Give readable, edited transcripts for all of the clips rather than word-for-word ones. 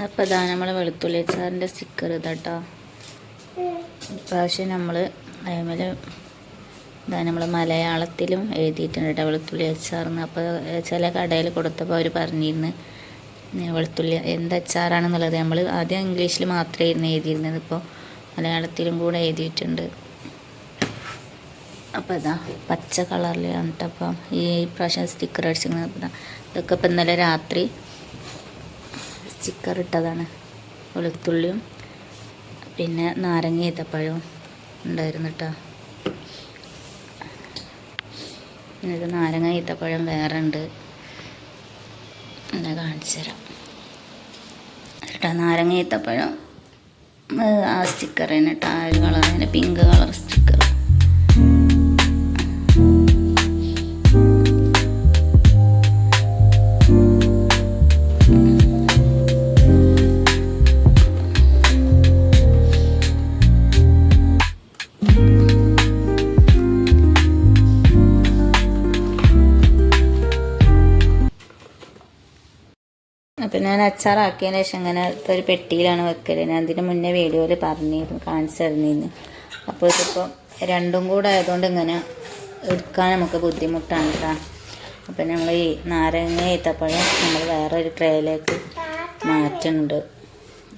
അപ്പോൾ ഇതാ നമ്മൾ വെളുത്തുള്ളി അച്ചാറിൻ്റെ സ്റ്റിക്കർ ഇതാട്ടോ. ഇപ്രാവശ്യം നമ്മൾ അതേപോലെ ഇതാ നമ്മൾ മലയാളത്തിലും എഴുതിയിട്ടുണ്ട് കേട്ടോ വെളുത്തുള്ളി അച്ചാർന്ന്. അപ്പോൾ ചില കടയിൽ കൊടുത്തപ്പോൾ അവർ പറഞ്ഞിരുന്നു വെളുത്തുള്ളി എന്ത് അച്ചാറാണെന്നുള്ളത്. നമ്മൾ ആദ്യം ഇംഗ്ലീഷിൽ മാത്രമായിരുന്നു എഴുതിയിരുന്നത്, ഇപ്പോൾ മലയാളത്തിലും കൂടെ എഴുതിയിട്ടുണ്ട്. അപ്പോൾ ഇതാ പച്ച കളറിലാണ് കേട്ടോ. അപ്പം ഈ പ്രാവശ്യം സ്റ്റിക്കർ അടിച്ചിരിക്കുന്നത് ഇതൊക്കെ ഇപ്പം ഇന്നലെ രാത്രി സ്റ്റിക്കർ ഇട്ടതാണ്. വെളുത്തുള്ളിയും പിന്നെ നാരങ്ങ ഈത്തപ്പഴവും ഉണ്ടായിരുന്നു കേട്ടോ. പിന്നെ ഇത് നാരങ്ങ ഈത്തപ്പഴം വേറെ ഉണ്ട്, എന്താ കാണിച്ചു തരാം കേട്ടോ. നാരങ്ങ ഈത്തപ്പഴം ആ സ്റ്റിക്കർ തന്നെ കേട്ടോ, ആ ഒരു കളർ തന്നെ, പിങ്ക് കളർ സ്റ്റിക്കർ. അപ്പം ഞാൻ അച്ചാറാക്കിയതിന് ശേഷം ഇങ്ങനെ ഇപ്പോൾ ഒരു പെട്ടിയിലാണ് വെക്കൽ. ഞാൻ അതിന് മുന്നേ വീഡിയോയിൽ പറഞ്ഞിരുന്നു, കാണിച്ചു തരുന്നിരുന്നു. അപ്പോൾ ഇതിപ്പോൾ രണ്ടും കൂടെ ആയതുകൊണ്ട് ഇങ്ങനെ എടുക്കാൻ നമുക്ക് ബുദ്ധിമുട്ടാണ് കേട്ടോ. അപ്പം നമ്മൾ ഈ നാരങ്ങ ഈത്തപ്പഴം നമ്മൾ വേറൊരു ട്രേയിലേക്ക് മാറ്റുന്നുണ്ട്.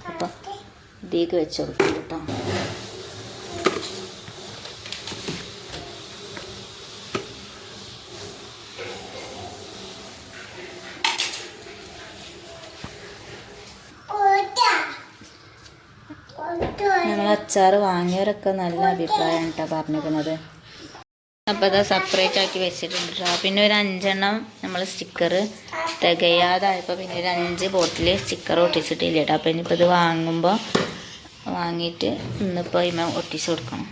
അപ്പോൾ ഇതിലേക്ക് വെച്ച് കൊടുക്കും കേട്ടോ. ഞങ്ങൾ അച്ചാർ വാങ്ങിയവരൊക്കെ നല്ല അഭിപ്രായമാണ് കേട്ടോ പറഞ്ഞിരിക്കുന്നത്. അപ്പോൾ അത് സെപ്പറേറ്റ് ആക്കി വെച്ചിട്ടുണ്ട് കേട്ടോ. പിന്നെ ഒരു 5 എണ്ണം നമ്മൾ സ്റ്റിക്കർ തികയാതായപ്പോൾ പിന്നെ ഒരു 5 ബോട്ടിൽ സ്റ്റിക്കർ ഒട്ടിച്ചിട്ടില്ല കേട്ടോ. അപ്പോൾ ഇനിയിപ്പോൾ ഇത് വാങ്ങിയിട്ട് ഇന്നിപ്പോൾ ഇമ ഒട്ടിച്ച് കൊടുക്കണം.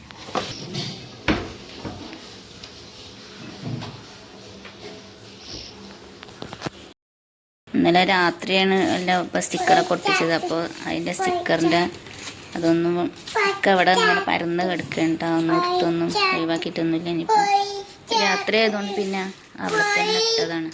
ഇന്നലെ രാത്രിയാണ് എല്ലാം ഇപ്പോൾ സ്റ്റിക്കറൊക്കെ ഒട്ടിച്ചത്. അപ്പോൾ അതിൻ്റെ സ്റ്റിക്കറിൻ്റെ അതൊന്നും ഒക്കെ അവിടെ ഇങ്ങനെ പരന്ന് കിടക്കുന്നുണ്ടാവും, എടുത്തൊന്നും ഒഴിവാക്കിയിട്ടൊന്നുമില്ല. ഇനിയിപ്പോൾ രാത്രി ആയതുകൊണ്ട് പിന്നെ അവിടെ തന്നെ ഇട്ടതാണ്.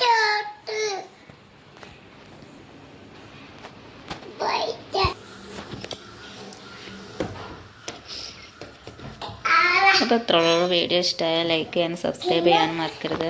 അപ്പോൾ ഇത്രയുള്ള വീഡിയോ ഇഷ്ടമായാൽ ലൈക്ക് ചെയ്യാനും സബ്സ്ക്രൈബ് ചെയ്യാനും മറക്കരുത്.